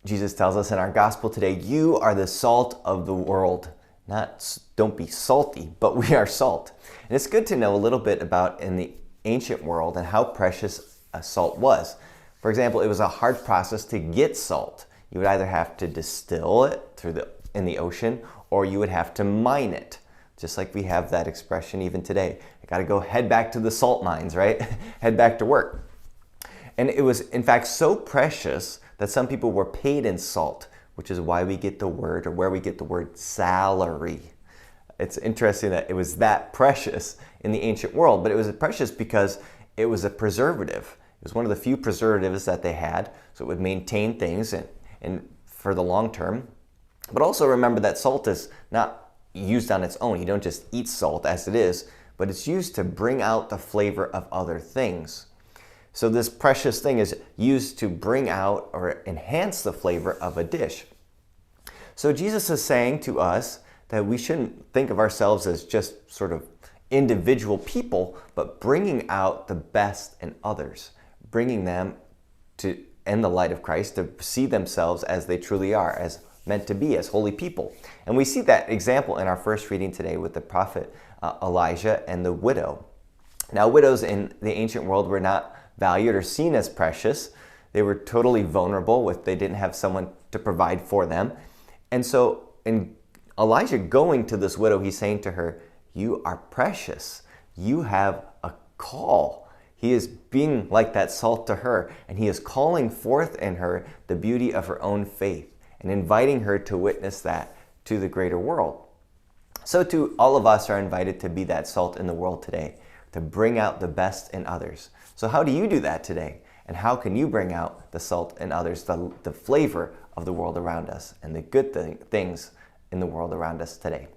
Jesus tells us in our gospel today, you are the salt of the world. Not don't be salty, but we are salt. And it's good to know a little bit about in the ancient world and how precious salt was. For example, it was a hard process to get salt. You would either have to distill it in the ocean, or you would have to mine it. Just like we have that expression even today. I got to go head back to the salt mines, right? Head back to work. And it was, in fact, so precious that some people were paid in salt, which is why we get the word, or where we get the word salary. It's interesting that it was that precious in the ancient world, but it was precious because it was a preservative. It was one of the few preservatives that they had, so it would maintain things and for the long term. But also remember that salt is not used on its own. You don't just eat salt as it is, but it's used to bring out the flavor of other things. So this precious thing is used to bring out or enhance the flavor of a dish. So Jesus is saying to us that we shouldn't think of ourselves as just sort of individual people, but bringing out the best in others, bringing them to, in the light of Christ, to see themselves as they truly are, as meant to be, as holy people. And we see that example in our first reading today with the prophet Elijah and the widow. Now, widows in the ancient world were not valued or seen as precious. They were totally vulnerable they didn't have someone to provide for them. And so in Elijah going to this widow, he's saying to her, you are precious. You have a call. He is being like that salt to her, and he is calling forth in her the beauty of her own faith and inviting her to witness that to the greater world. So too, all of us are invited to be that salt in the world today, to bring out the best in others. So how do you do that today? And how can you bring out the salt in others, the flavor of the world around us and the good things in the world around us today?